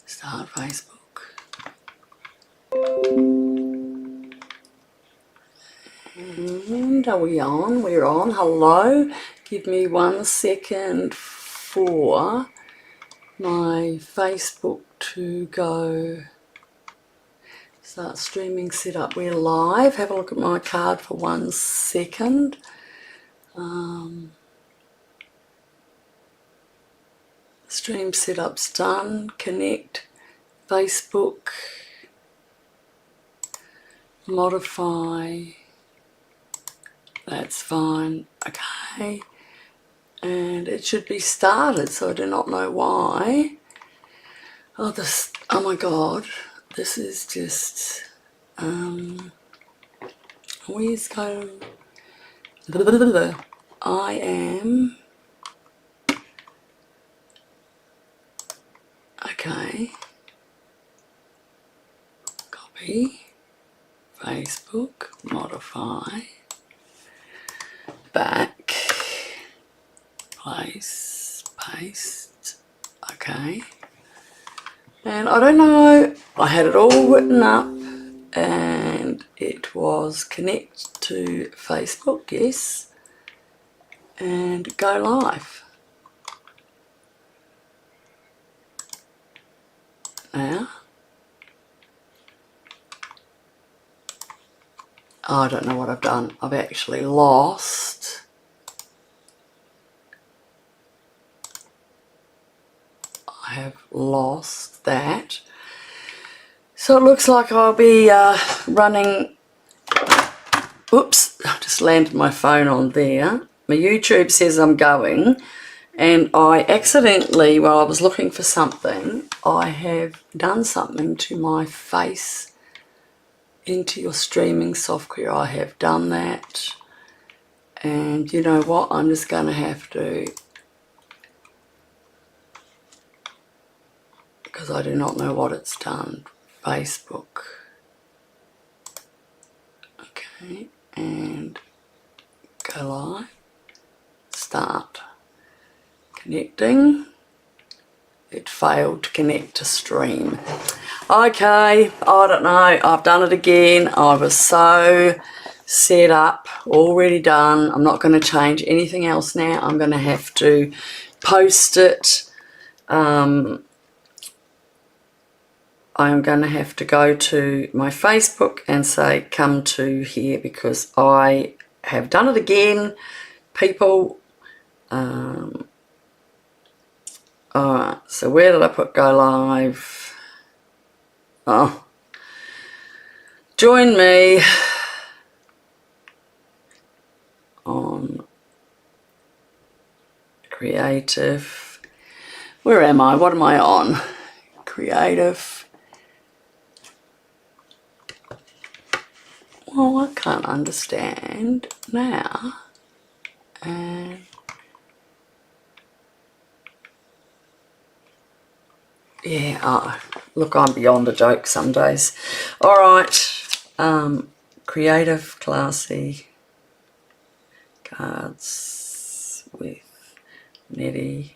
Start Facebook. And are we on? We're on. Hello. Give me 1 second for my Facebook to go. Start streaming setup. We're live. Have a look at my card for 1 second. Stream setup's done. Connect. Facebook. Modify. That's fine. Okay. And it should be started, so I do not know why. Oh my god. This is just where's going? I am okay. Copy. Facebook, modify, back, place, paste, okay. And I don't know, I had it all written up and it was connect to Facebook, yes, and go live. Now, I don't know what I've done. I've actually lost. I have lost that. So it looks like I'll be running. Oops, I just landed my phone on there. My YouTube says I'm going, and I accidentally, while I was looking for something, I have done something to my face. Into your streaming software. I have done that, and you know what, I'm just going to have to, because I do not know what it's done. Facebook, okay, and go live, start, connecting. It failed to connect to stream. Okay, I don't know, I've done it again. I was so set up, already done. I'm not going to change anything else now. I'm going to have to post it. I'm going to have to go to my Facebook and say come to here, because I have done it again, people. Alright, so where did I put go live? Oh, join me on creative. Where am I? What am I on? Creative. Well, I can't understand now. And yeah, oh, look, I'm beyond a joke some days. Alright, creative, classy, cards with Nette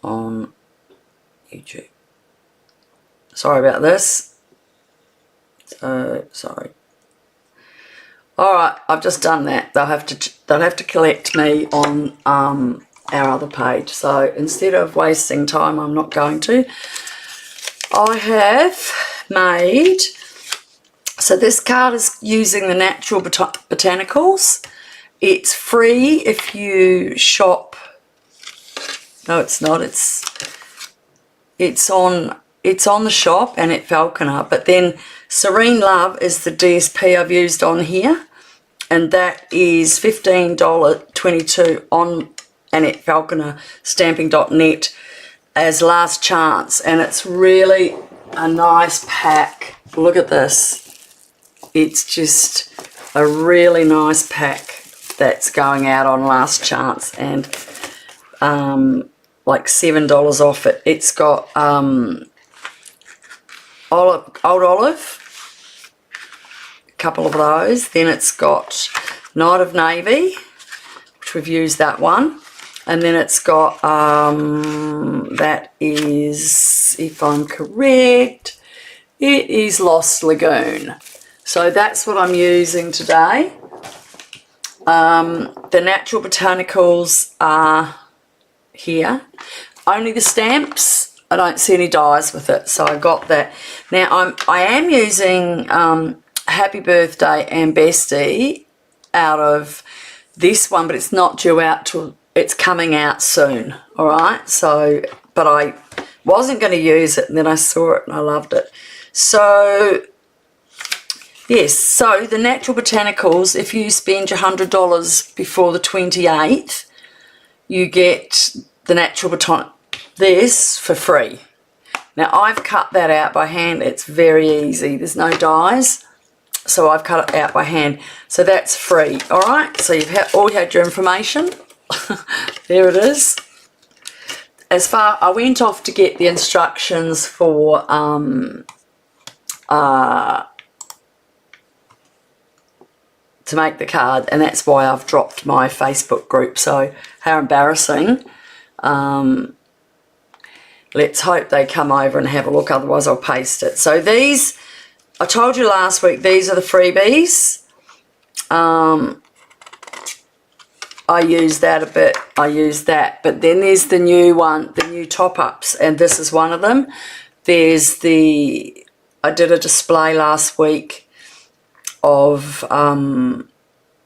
on YouTube. Sorry about this. So, sorry. Alright, I've just done that. They'll have to collect me on our other page. So instead of wasting time, I'm not going to. I have made, so this card is using the Natural Botanicals. It's free if you shop. No, it's not. It's on the shop and at Falconer. But then Serene Love is the DSP I've used on here, and that is $15.22 on and at Falconer stamping.net as last chance, and it's really a nice pack. Look at this. It's just a really nice pack that's going out on last chance, and like $7 off it. It's got old olive, a couple of those. Then it's got Night of Navy, which we've used that one. And then it's got, that is, if I'm correct, it is Lost Lagoon. So that's what I'm using today. The Natural Botanicals are here. Only the stamps. I don't see any dyes with it, so I got that. Now I am using Happy Birthday and Bestie out of this one, but it's not due out till it's coming out soon. All right. So, but I wasn't going to use it, and then I saw it and I loved it. So yes, so the Natural Botanicals, if you spend your $100 before the 28th, you get the Natural Botanicals, this for free. Now I've cut that out by hand. It's very easy. There's no dyes, so I've cut it out by hand. So that's free. All right. So you've all had your information. There it is. I went off to get the instructions for to make the card, and that's why I've dropped my Facebook group. So how embarrassing. Let's hope they come over and have a look, otherwise I'll paste it. So these, I told you last week, these are the freebies. I use that a bit, I use that, but then there's the new one, the new top-ups, and this is one of them. There's the, I did a display last week of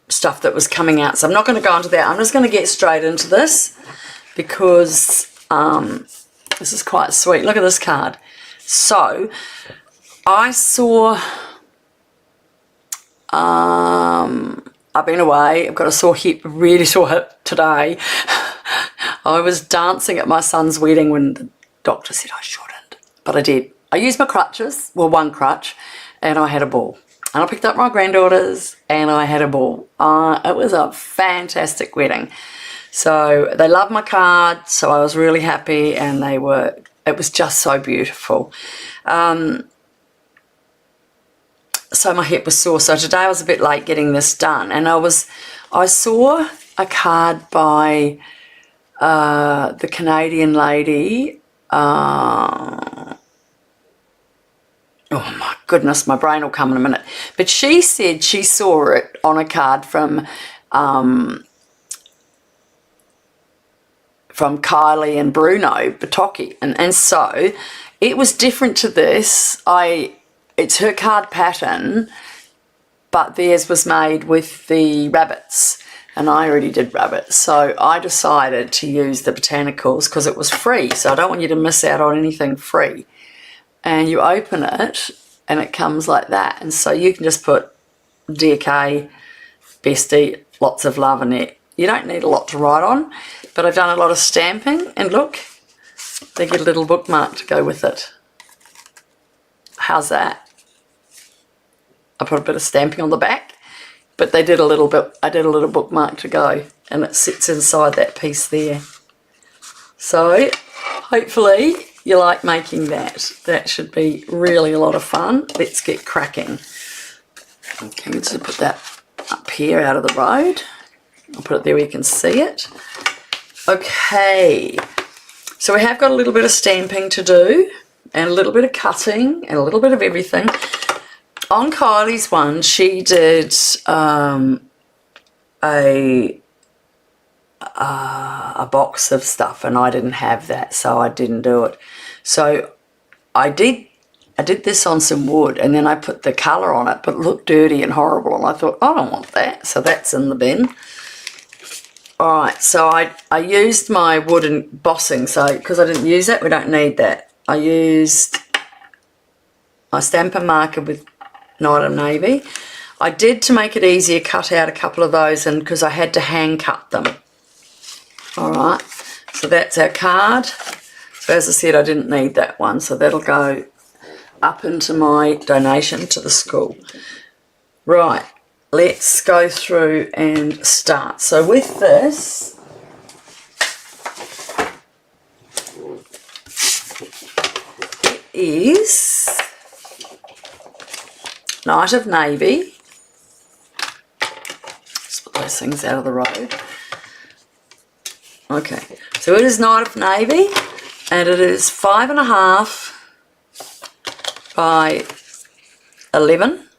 stuff that was coming out, so I'm not going to go into that. I'm just going to get straight into this because this is quite sweet. Look at this card. So I saw, I've been away, I've got a sore hip, really sore hip today. I was dancing at my son's wedding when the doctor said I shouldn't, but I did. I used my crutches, well, one crutch, and I had a ball. And I picked up my granddaughters and I had a ball. It was a fantastic wedding. So they loved my card, so I was really happy, and it was just so beautiful. So my hip was sore. So today I was a bit late getting this done, and I saw a card by the Canadian lady. Oh my goodness, my brain will come in a minute. But she said she saw it on a card from Kylie and Bruno Batocchi, and so it was different to this. It's her card pattern, but theirs was made with the rabbits, and I already did rabbits, so I decided to use the botanicals because it was free. So I don't want you to miss out on anything free. And you open it and it comes like that, and so you can just put Dear Kay, Bestie, lots of love in it. You don't need a lot to write on, but I've done a lot of stamping, and look, they get a little bookmark to go with it. How's that? I put a bit of stamping on the back, but they did a little bit, I did a little bookmark to go, and it sits inside that piece there. So hopefully you like making that. That should be really a lot of fun. Let's get cracking. Okay, let's just put that up here out of the road. I'll put it there where you can see it. Okay, so we have got a little bit of stamping to do, and a little bit of cutting, and a little bit of everything. On Kylie's one, she did a box of stuff, and I didn't have that, so I didn't do it. So I did this on some wood, and then I put the colour on it, but it looked dirty and horrible, and I thought, I don't want that, so that's in the bin. Alright, so I used my wood embossing, so because I didn't use that, we don't need that. I used my stampin marker with Night of Navy. I did, to make it easier, cut out a couple of those, and because I had to hand cut them. Alright, so that's our card. So as I said, I didn't need that one, so that'll go up into my donation to the school. Right, let's go through and start. So with this, it is Night of Navy. Let's put those things out of the road. Okay, so it is Night of Navy, and it is 5.5 by 11.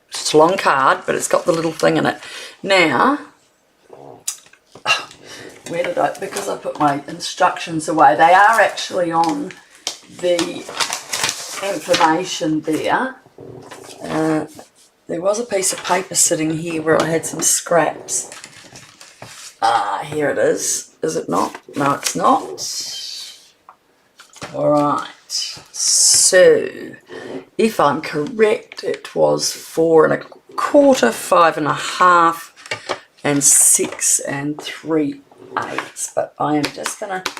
It's a long card, but it's got the little thing in it. Now, where did I, because I put my instructions away, they are actually on the information there. There was a piece of paper sitting here where I had some scraps. Here it is. Is it not? No, it's not. Alright, so if I'm correct, it was 4 1/4, 5 1/2, and 6 3/8. But I am just going to,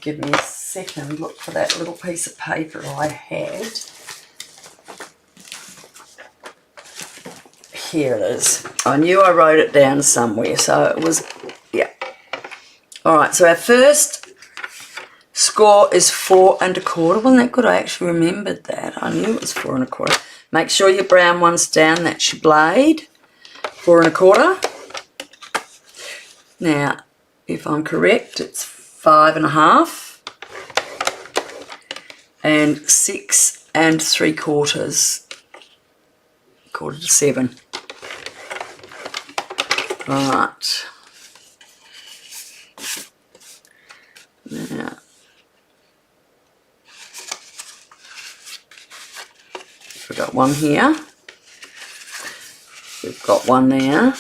give me a second, look for that little piece of paper I had. Here it is. I knew I wrote it down somewhere, so it was, yeah. Alright, so our first score is 4 1/4. Wasn't that good? I actually remembered that. I knew it was 4 1/4. Make sure your brown one's down. That's your blade. 4 1/4. Now, if I'm correct, it's 5 1/2 and 6 3/4. 6:45. Right. Now, we've got one here. We've got one there.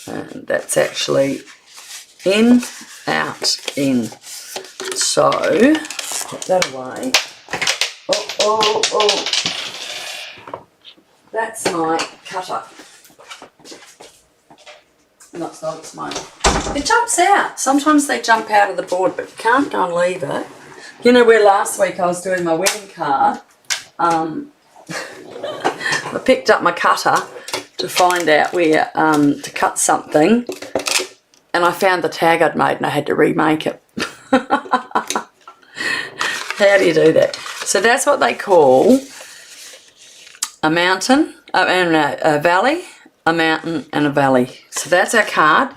And that's actually in, out, in. So, put that away. Oh. That's my cutter. No, it's not, it's mine. It jumps out. Sometimes they jump out of the board, but you can't go and leave it. You know where last week I was doing my wedding card, I picked up my cutter to find out where to cut something, and I found the tag I'd made and I had to remake it. How do you do that? So that's what they call a mountain, a valley, a mountain and a valley. So that's our card.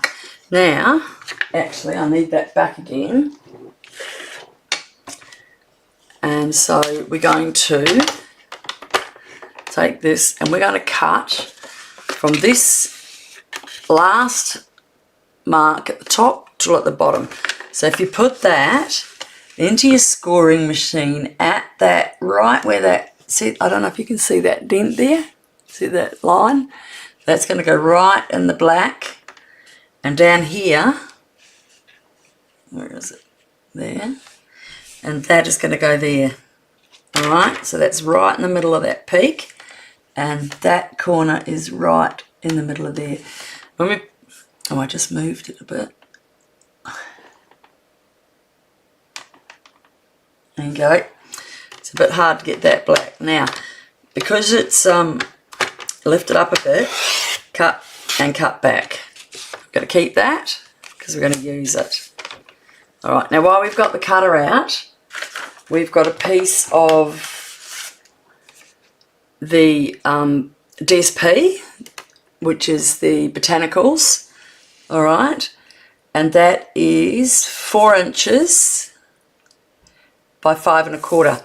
Now, actually I need that back again. And so we're going to take this and we're going to cut from this last mark at the top to at the bottom. So if you put that into your scoring machine at that, right where that, see, I don't know if you can see that dent there, see that line? That's going to go right in the black, and down here, where is it? There. And that is going to go there. Alright, so that's right in the middle of that peak, and that corner is right in the middle of there. Oh, I just moved it a bit. There you go. It's a bit hard to get that black. Now, because it's lifted up a bit, cut and cut back. I've got to keep that because we're going to use it. Alright, now while we've got the cutter out, we've got a piece of the DSP, which is the Botanicals, alright, and that is 4 inches by 5 1/4,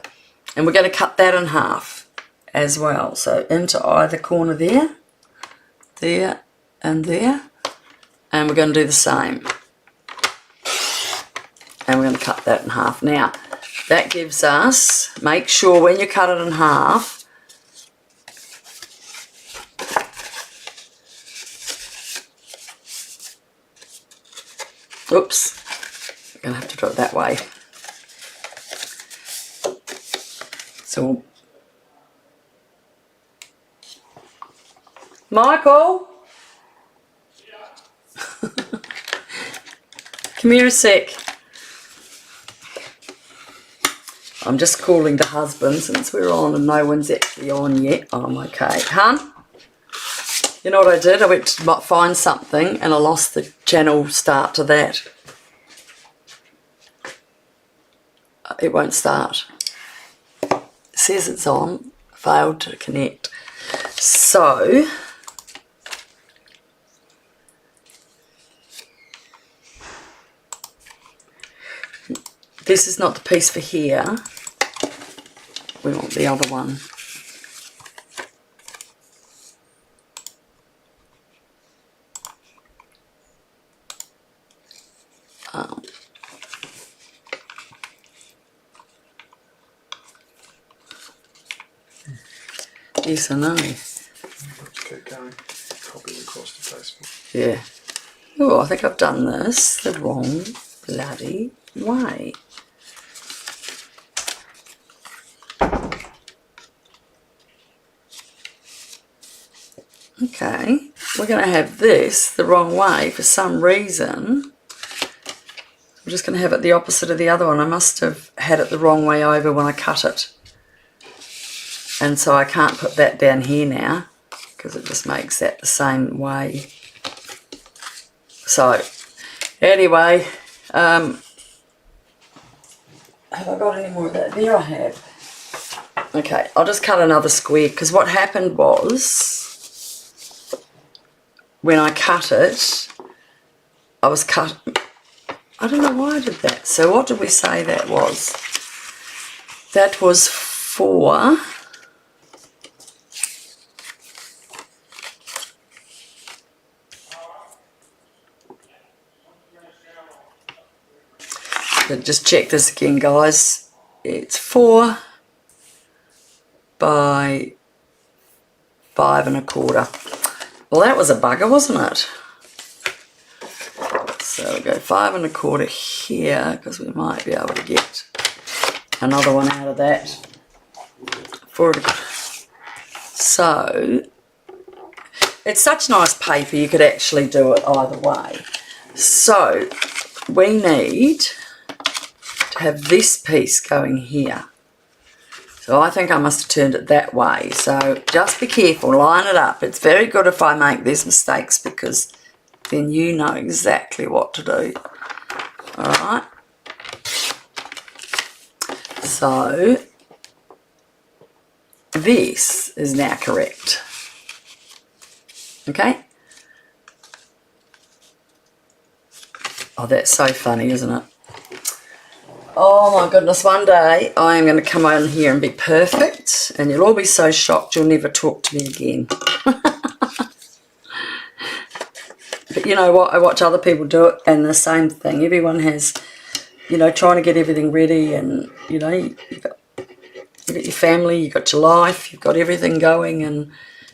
and we're going to cut that in half as well. So into either corner there, there and there, and we're going to do the same. And we're going to cut that in half. Now, that gives us, make sure when you cut it in half, oops, I'm going to have to do it that way. So, Michael? Yeah. Come here a sec. I'm just calling the husband since we're on and no one's actually on yet. Oh, I'm okay. Hun? You know what I did? I went to find something and I lost the channel start to that. It won't start. It says it's on. Failed to connect. So, this is not the piece for here. We want the other one. Yes, I know. Let's keep going. Copy across the placement. Yeah. Oh, I think I've done this the wrong bloody way. Okay, we're going to have this the wrong way for some reason. I'm just going to have it the opposite of the other one. I must have had it the wrong way over when I cut it. And so I can't put that down here now because it just makes that the same way. So, anyway, have I got any more of that? There I have. Okay, I'll just cut another square because what happened was when I cut it, I don't know why I did that. So what did we say that was? That was 4. But just check this again, guys. It's 4 by 5 1/4. Well, that was a bugger, wasn't it? So we'll go 5 1/4 here because we might be able to get another one out of that. 4 1/4. So it's such nice paper, you could actually do it either way. So we need to have this piece going here. So I think I must have turned it that way. So just be careful, line it up. It's very good if I make these mistakes because then you know exactly what to do. Alright. So this is now correct. Okay? Oh, that's so funny, isn't it? Oh my goodness, one day I am going to come on here and be perfect and you'll all be so shocked you'll never talk to me again. But you know what, I watch other people do it and the same thing. Everyone has, you know, trying to get everything ready and, you know, you've got your family, you've got your life, you've got everything going and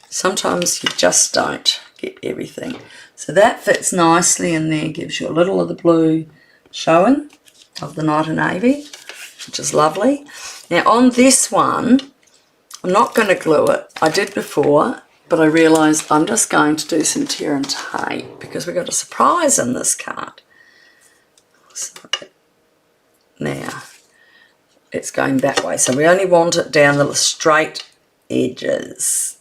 sometimes you just don't get everything. So that fits nicely in there, gives you a little of the blue showing of the Night and Navy, which is lovely. Now on this one, I'm not going to glue it. I did before, but I realised I'm just going to do some tear and tape because we've got a surprise in this card. So now it's going that way. So we only want it down the straight edges.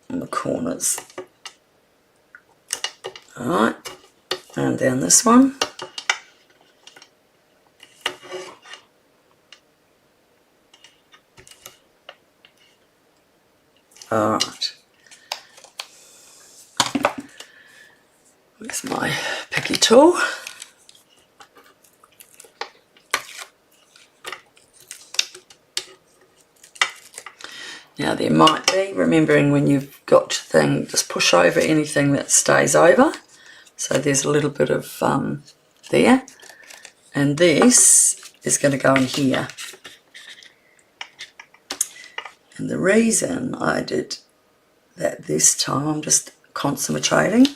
On the corners. Alright, and down this one. Alright. Where's my picky tool? Now there might be, remembering when you've got your thing, just push over anything that stays over. So there's a little bit of there. And this is going to go in here. And the reason I did that this time, I'm just concentrating.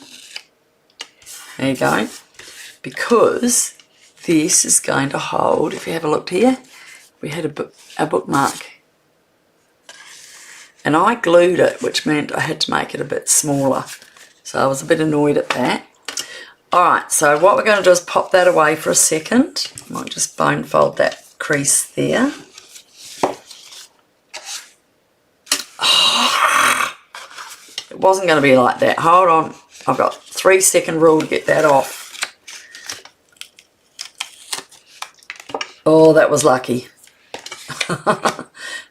There you go. Because this is going to hold, if you have a look here, we had a bookmark. And I glued it, which meant I had to make it a bit smaller. So I was a bit annoyed at that. Alright, so what we're going to do is pop that away for a second. I might just bone fold that crease there. Oh, it wasn't going to be like that. Hold on. I've got 3-second rule to get that off. Oh, that was lucky.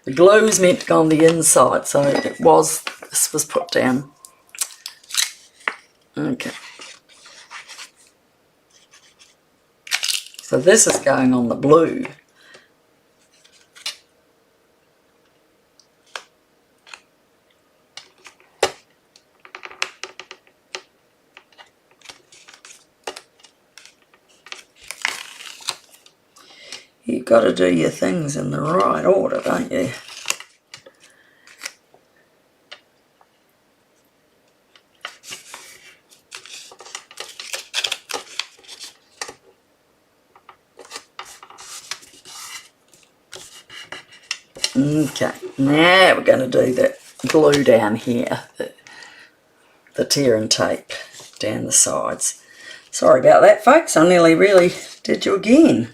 The glue's meant to go on the inside, so this was put down. Okay. So this is going on the blue. You've got to do your things in the right order, don't you? Okay, now we're going to do the glue down here, the tear and tape down the sides. Sorry about that, folks, I nearly really did you again.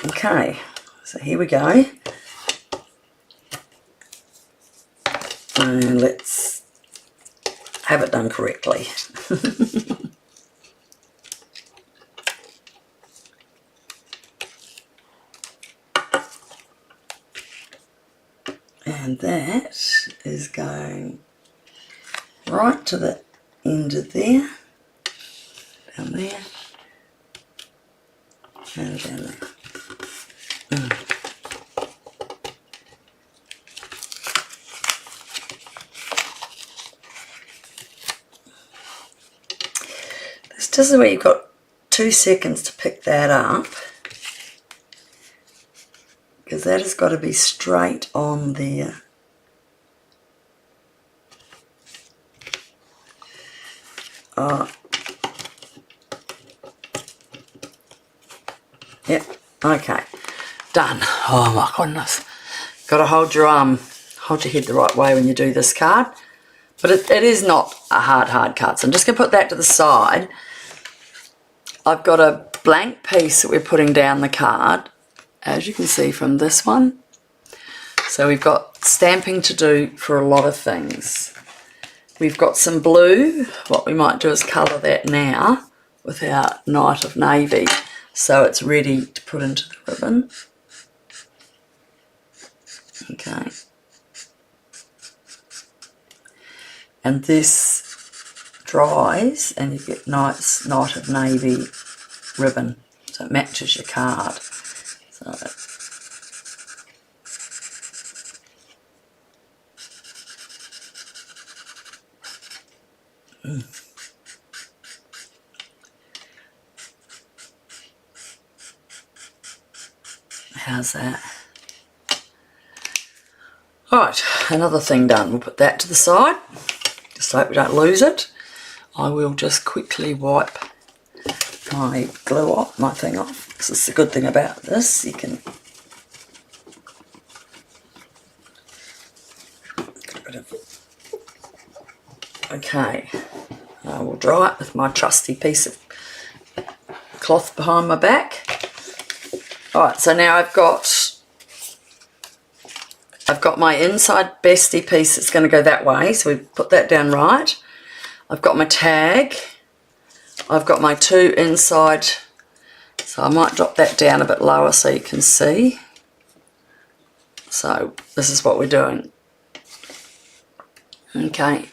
Okay, so here we go. And let's have it done correctly. And that is going right to the end of there, down there, and down there. This is where you've got 2 seconds to pick that up, because that has got to be straight on there. Yep, okay, done. Oh my goodness. Got to hold your head the right way when you do this card. But it is not a hard card. So I'm just going to put that to the side. I've got a blank piece that we're putting down the card, as you can see from this one. So we've got stamping to do for a lot of things. We've got some blue. What we might do is colour that now with our Night of Navy, so it's ready to put into the ribbon. Okay. And this dries and you get nice Night of Navy ribbon, so it matches your card. So how's that? Right, another thing done. We'll put that to the side, just so we don't lose it. I will just quickly wipe my glue off, my thing off, because it's the good thing about this. You can get rid of it. Okay, I will dry it with my trusty piece of cloth behind my back. Alright, so now I've got my inside bestie piece that's going to go that way, so we put that down right. I've got my tag. I've got my 2 inside, so I might drop that down a bit lower so you can see. So this is what we're doing. Okay,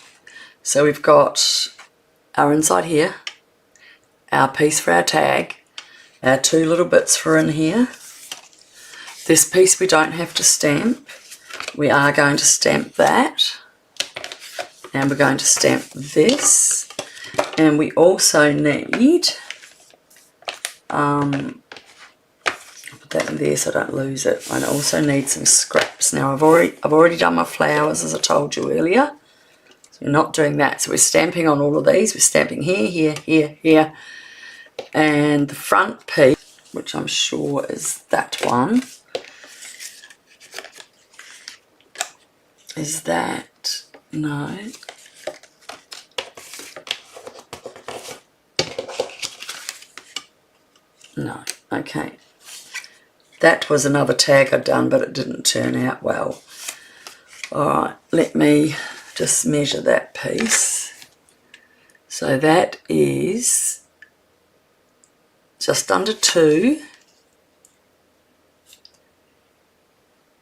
so we've got our inside here, our piece for our tag, our 2 little bits for in here. This piece we don't have to stamp. We are going to stamp that, and we're going to stamp this, and we also need, I'll put that in there so I don't lose it, and I also need some scraps. Now I've already done my flowers, as I told you earlier, so we're not doing that. So we're stamping on all of these. We're stamping here, here, here, here, and the front piece, which I'm sure is that one, is that, no, no, okay, that was another tag I'd done, but it didn't turn out well. Alright, let me just measure that piece. So that is just under 2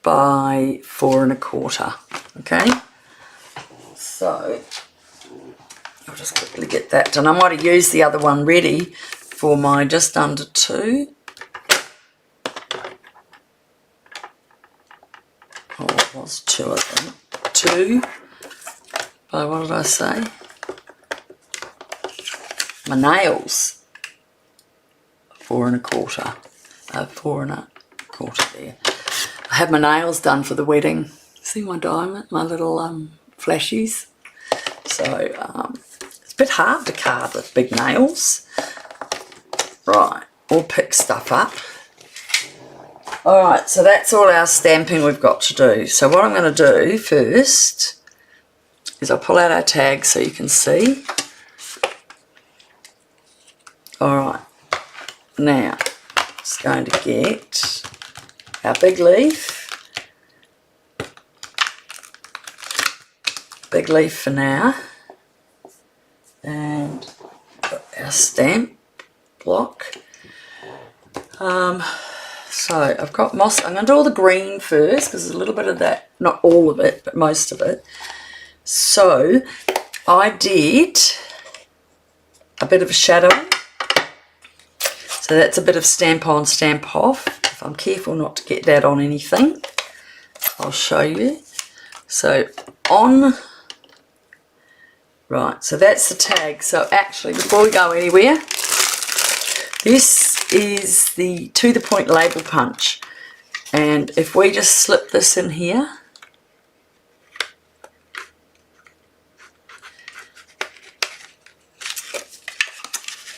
by by 4 1/4. Okay, so I'll just quickly get that done. I might have used the other one ready for my just under 2. Oh, it was 2, I think. 2 by, what did I say? My nails. 4 1/4. 4 1/4 there. I had my nails done for the wedding. See my diamond, my little flashies. So it's a bit hard to carve with big nails. Right, we'll pick stuff up. Alright, so that's all our stamping we've got to do. So what I'm going to do first is I'll pull out our tags so you can see. Alright, now just going to get our big leaf. Big leaf for now. And got our stamp block. So I've got moss. I'm going to do all the green first because there's a little bit of that, not all of it, but most of it. So I did a bit of a shadowing. So that's a bit of stamp on, stamp off. If I'm careful not to get that on anything, I'll show you. So on, right, so that's the tag. So actually, before we go anywhere, this is the to the point label punch. And if we just slip this in here,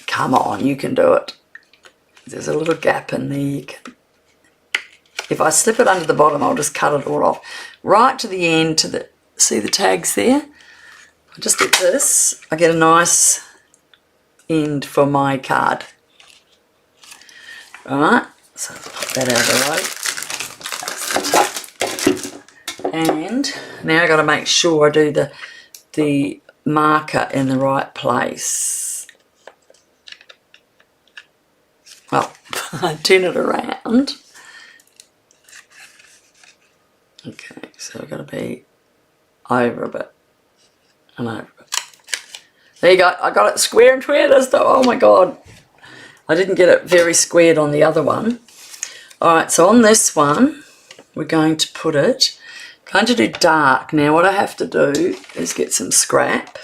come on, you can do it. There's a little gap in there. If I slip it under the bottom, I'll just cut it all off. Right to the end, to the, see the tags there? I just get this, I get a nice end for my card. Right, so let's pop that out of the way. And now I've got to make sure I do the marker in the right place. Well, I turn it around. Okay, so I've got to be over a bit and over a bit. There you go, I got it square and square this time. Oh my god, I didn't get it very squared on the other one. Alright, so on this one, we're going to put it, going to do dark. Now what I have to do is get some scrap.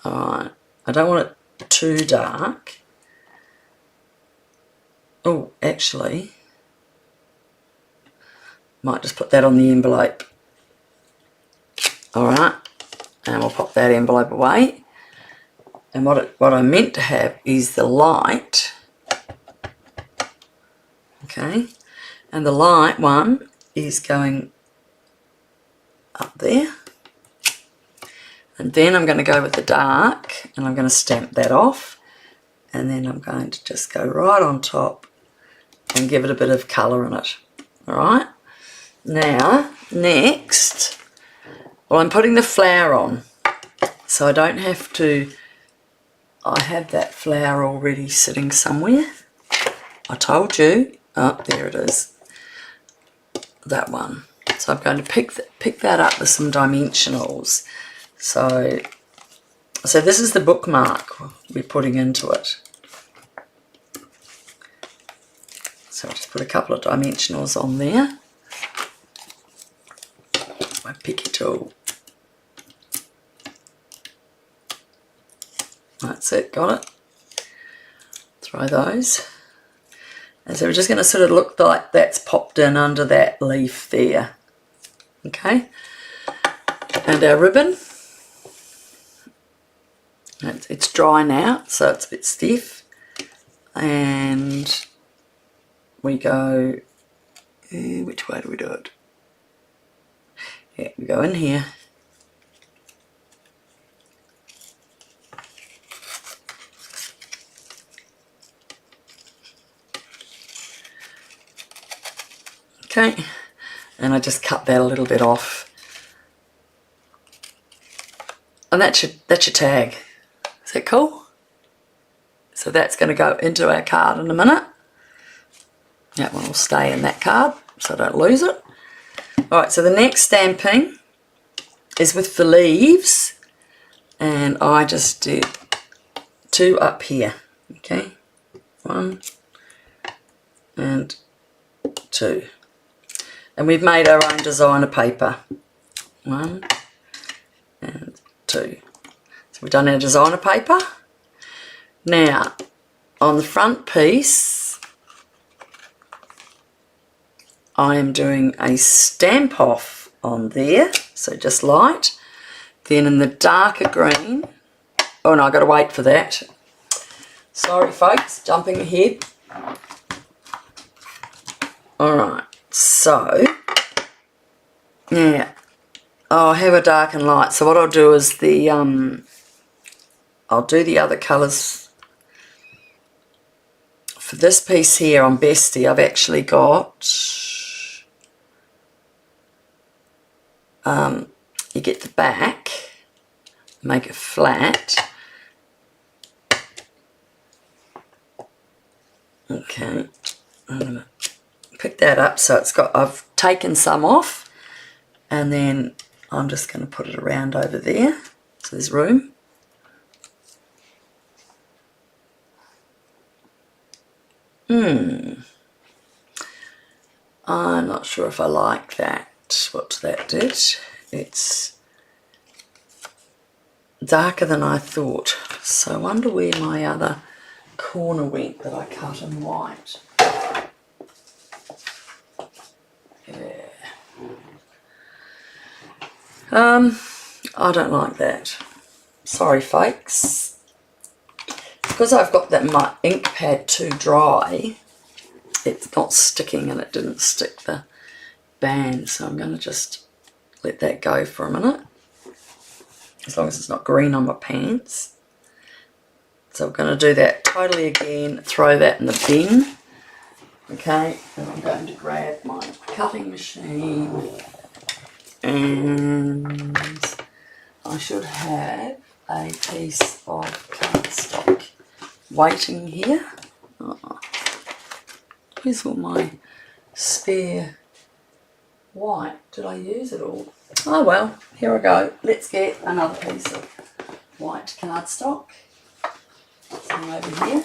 Alright, I don't want it too dark. Oh, actually, might just put that on the envelope. Alright, and we'll pop that envelope away. And what I meant to have is the light. Okay, and the light one is going up there. And then I'm going to go with the dark and I'm going to stamp that off. And then I'm going to just go right on top and give it a bit of colour in it. Alright, now next, well, I'm putting the flower on. So I don't have to, I have that flower already sitting somewhere. I told you. Oh, there it is. That one. So I'm going to pick that up with some dimensionals. So this is the bookmark we're putting into it. So I'll just put a couple of dimensionals on there. My picky tool. That's it, got it. Throw those. And so we're just going to sort of look like that's popped in under that leaf there. Okay. And our ribbon. It's dry now, so it's a bit stiff. And we go, which way do we do it? Yeah, we go in here. Okay, and I just cut that a little bit off. And that's your tag. Is that cool? So that's going to go into our card in a minute. That one will stay in that card so I don't lose it. Alright, so the next stamping is with the leaves, and I just did 2 up here. Okay, 1 and 2. And we've made our own designer paper. 1 and 2. So we've done our designer paper. Now, on the front piece, I am doing a stamp off on there, so just light. Then in the darker green, oh no, I've got to wait for that. Sorry folks, jumping ahead. Alright, so, yeah, I'll have a dark and light. So what I'll do is I'll do the other colours. For this piece here on Bestie, I've actually got, you get the back, make it flat. Okay, I'm going to pick that up so it's got, I've taken some off, and then I'm just going to put it around over there so there's room. I'm not sure if I like that, what that did. It's darker than I thought, so I wonder where my other corner went that I cut in white. Yeah. I don't like that. Sorry folks. Because I've got that my ink pad too dry, it's not sticking, and it didn't stick the band, so I'm going to just let that go for a minute, as long as it's not green on my pants. So we're going to do that totally again, throw that in the bin. Okay, and I'm going to grab my cutting machine, and I should have a piece of cardstock waiting here. Oh, where's all my spare white? Did I use it all? Oh well, here I go. Let's get another piece of white cardstock. Come over here.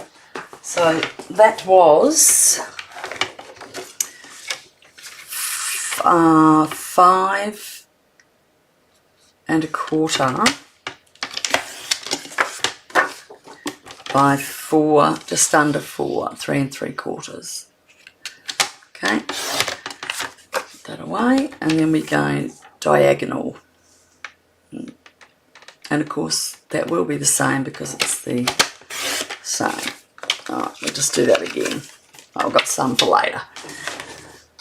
So that was 5 1/4 by 4, just under 4, 3 3/4. Okay, put that away, and then we go diagonal, and of course that will be the same because it's the same. Alright, we'll just do that again. I've got some for later.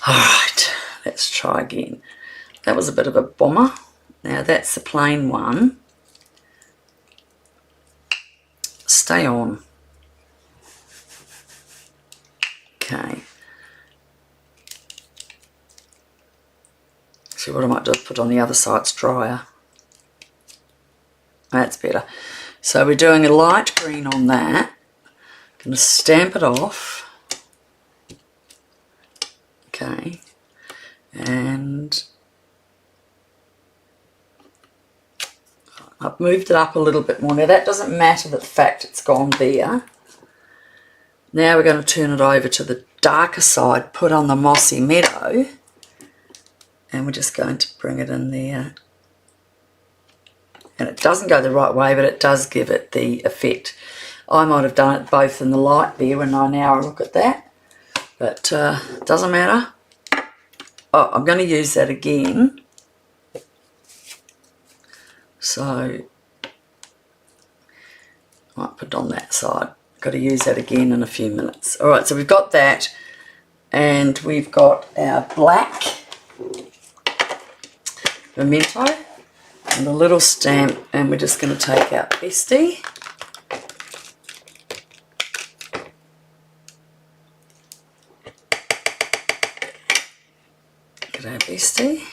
Alright, let's try again. That was a bit of a bomber. Now that's the plain one. Stay on. Okay. See, what I might do is put on the other side, it's drier. That's better. So we're doing a light green on that. Going to stamp it off. Okay. And I've moved it up a little bit more. Now that doesn't matter, the fact it's gone there. Now we're going to turn it over to the darker side, put on the Mossy Meadow, and we're just going to bring it in there. And it doesn't go the right way, but it does give it the effect. I might have done it both in the light there when I now look at that, but it doesn't matter. Oh, I'm going to use that again. So I might put it on that side. Got to use that again in a few minutes. Alright, so we've got that, and we've got our black memento and a little stamp, and we're just going to take out Bestie. Get our Bestie.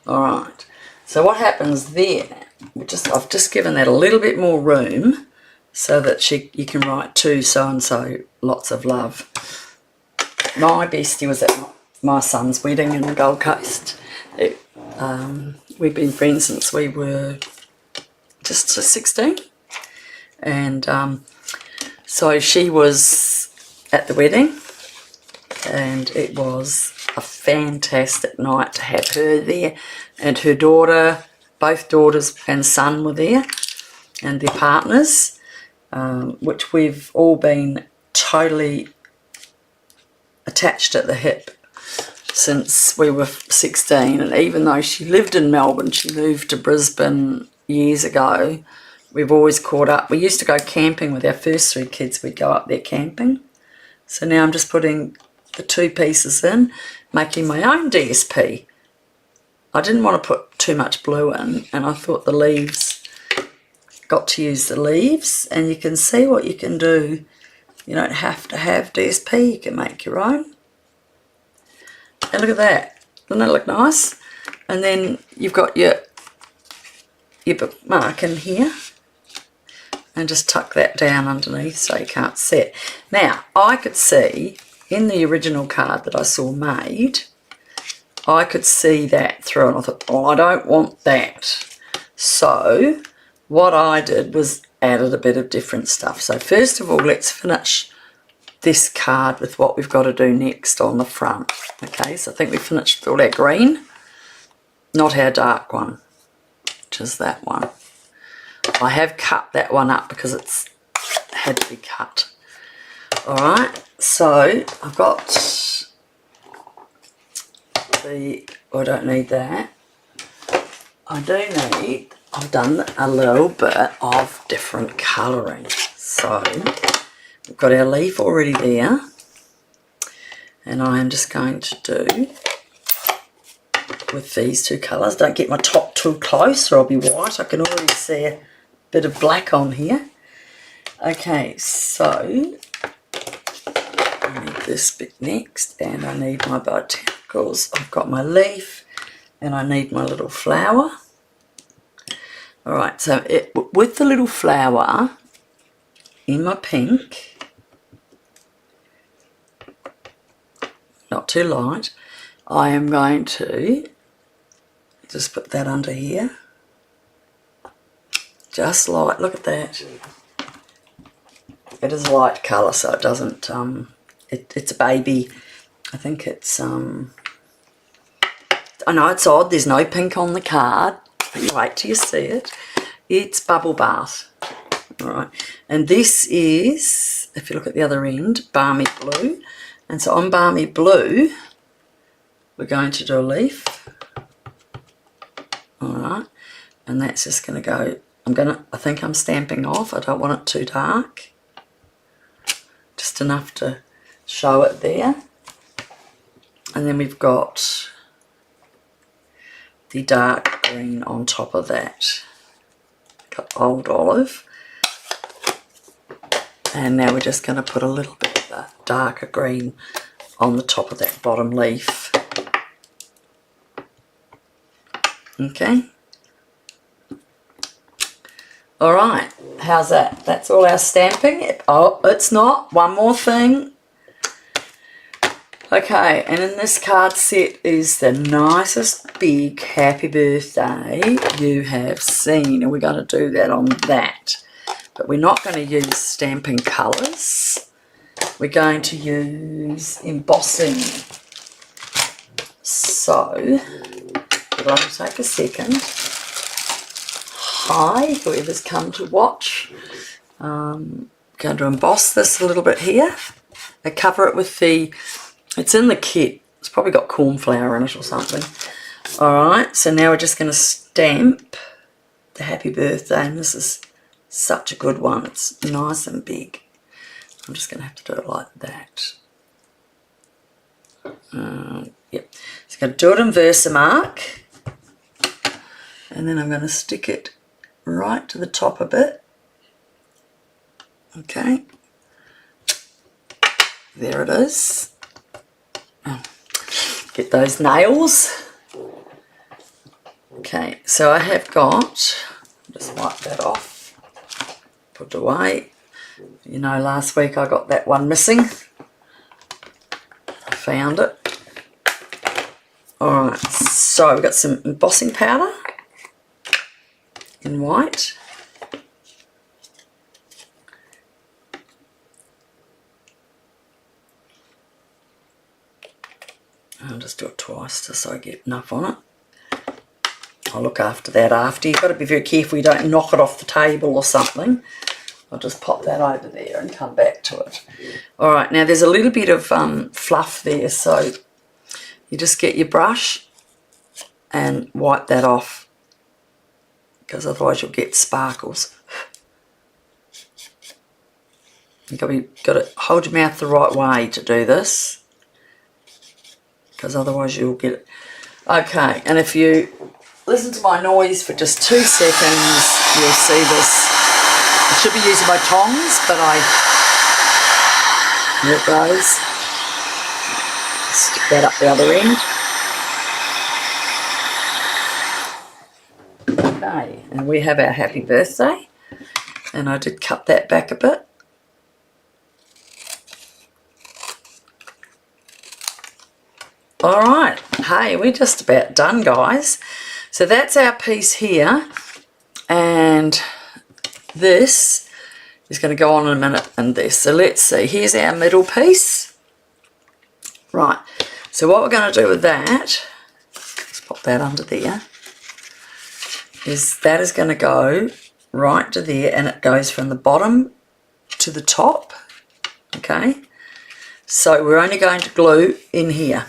Alright, so what happens there, I've just given that a little bit more room so that you can write to so-and-so lots of love. My bestie was at my son's wedding in the Gold Coast. We've been friends since we were just 16. And so she was at the wedding, and it was a fantastic night to have her there, and her daughter, both daughters and son were there, and their partners, which we've all been totally attached at the hip since we were 16. And even though she lived in Melbourne, she moved to Brisbane years ago, we've always caught up. We used to go camping with our first 3 kids. We'd go up there camping. So now I'm just putting the 2 pieces in, making my own DSP. I didn't want to put too much blue in, and I thought the leaves, got to use the leaves, and you can see what you can do. You don't have to have DSP, you can make your own. And look at that. Doesn't that look nice? And then you've got your bookmark in here, and just tuck that down underneath so you can't see it. Now, I could see in the original card that I saw made, I could see that through, and I thought, oh, I don't want that. So what I did was added a bit of different stuff. So first of all, let's finish this card with what we've got to do next on the front. Okay, so I think we finished with all our green, not our dark one, which is that one. I have cut that one up because it's had to be cut. Alright, so I've got I don't need that. I do need, I've done a little bit of different colouring. So we've got our leaf already there, and I am just going to do with these 2 colours. Don't get my top too close or I'll be white. I can already see a bit of black on here. Okay, so I need this bit next, and I need my botanicals. I've got my leaf, and I need my little flower. Alright, so with the little flower in my pink, not too light, I am going to just put that under here. Just light, look at that. It is a light colour, so it doesn't, it's a baby, I think it's, I know it's odd, there's no pink on the card, but you wait till you see it. It's Bubble Bath, alright, and this is, if you look at the other end, Balmy Blue, and so on Balmy Blue, we're going to do a leaf, alright, and that's just going to go, I think I'm stamping off, I don't want it too dark, just enough to show it there. And then we've got the dark green on top of that, got Old Olive, and now we're just going to put a little bit of that darker green on the top of that bottom leaf. Okay. Alright, how's that? That's all our stamping. Oh, it's not. One more thing. Okay, and in this card set is the nicest big happy birthday you have seen. And we're going to do that on that. But we're not going to use stamping colours. We're going to use embossing. So, I'd like to take a second. Hi, whoever's come to watch. I'm going to emboss this a little bit here. I cover it with the, it's in the kit. It's probably got corn flour in it or something. Alright, so now we're just going to stamp the happy birthday, and this is such a good one. It's nice and big. I'm just going to have to do it like that. Yep. So I'm going to do it in Versamark, and then I'm going to stick it right to the top a bit. Okay, there it is. Oh, get those nails. Okay, so I have got, just wipe that off, put it away. You know, last week I got that one missing. I found it. Alright, so we've got some embossing powder in white. I'll just do it twice just so I get enough on it. I'll look after that after. You've got to be very careful you don't knock it off the table or something. I'll just pop that over there and come back to it. Alright, now there's a little bit of fluff there, so you just get your brush and wipe that off, because otherwise you'll get sparkles. You've got to hold your mouth the right way to do this, because otherwise you'll get it. Okay, and if you listen to my noise for just 2 seconds, you'll see this. I should be using my tongs, but there it goes. Stick that up the other end. Okay, and we have our happy birthday, and I did cut that back a bit. Alright, hey, we're just about done, guys. So that's our piece here, and this is going to go on in a minute, and this. So let's see, here's our middle piece. Right, so what we're going to do with that, let's pop that under there, is that is going to go right to there, and it goes from the bottom to the top. Okay, so we're only going to glue in here.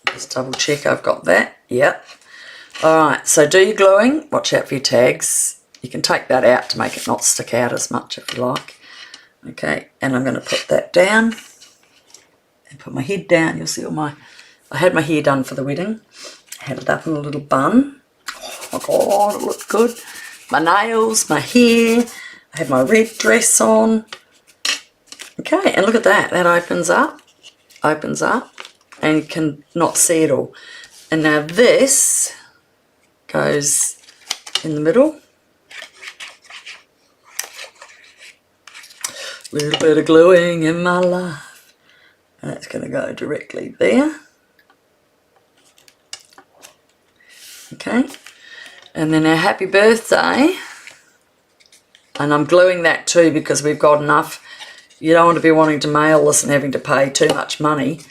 Just double check I've got that. Yep. Alright, so do your gluing. Watch out for your tags. You can take that out to make it not stick out as much if you like. Okay, and I'm going to put that down and put my head down. You'll see all my... I had my hair done for the wedding. I had it up in a little bun. Oh my god, it looked good. My nails, my hair. I had my red dress on. Okay, and look at that. That opens up, and you can not see it all. And now this goes in the middle. A little bit of gluing in my life. And that's going to go directly there. Okay. And then our happy birthday. And I'm gluing that too because we've got enough. You don't want to be wanting to mail this and having to pay too much money.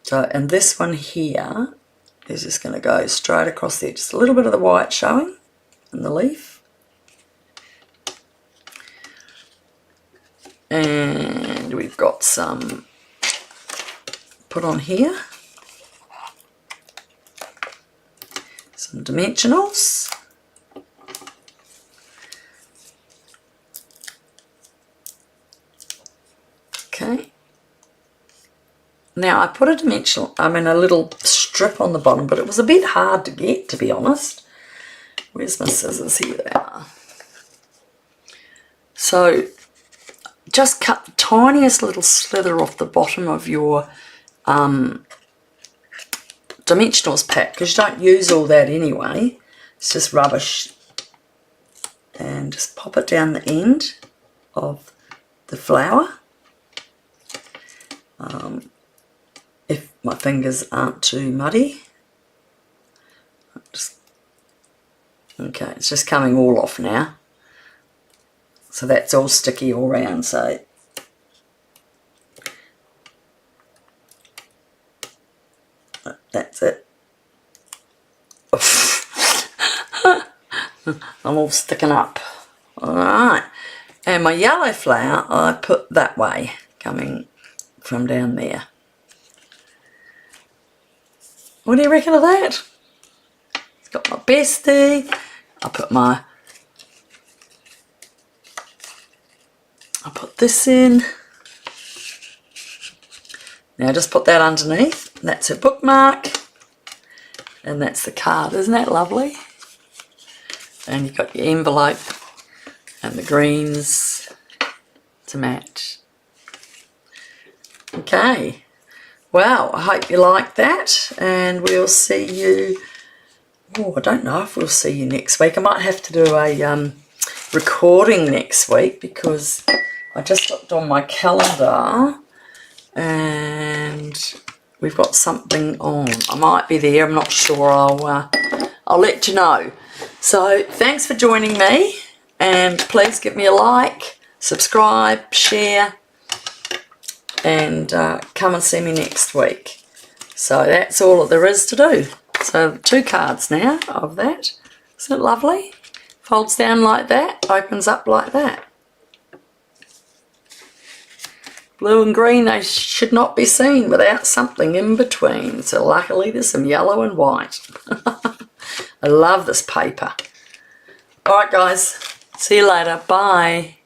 So, and this one here is just going to go straight across there. Just a little bit of the white showing in the leaf. And we've got some put on here. Some dimensionals. Okay. Now I put a dimensional, a little strip on the bottom, but it was a bit hard to get, to be honest. Where's my scissors? Here they are. So just cut the tiniest little slither off the bottom of your dimensionals pack, because you don't use all that anyway. It's just rubbish. And just pop it down the end of the flower. If my fingers aren't too muddy. Okay, it's just coming all off now. So that's all sticky all round, so that's it. I'm all sticking up. Alright, and my yellow flower I put that way, coming from down there. What do you reckon of that? It's got my bestie. I put this in. Now just put that underneath. That's her bookmark. And that's the card. Isn't that lovely? And you've got your envelope and the greens to match. Okay. Wow, I hope you like that, and we'll see you, oh, I don't know if we'll see you next week. I might have to do a recording next week because I just looked on my calendar and we've got something on. I might be there, I'm not sure. I'll let you know. So thanks for joining me, and please give me a like, subscribe, share, and come and see me next week. So that's all that there is to do. So 2 cards now of that. Isn't it lovely? Folds down like that, opens up like that. Blue and green, they should not be seen without something in between. So luckily there's some yellow and white. I love this paper. Alright guys, see you later. Bye.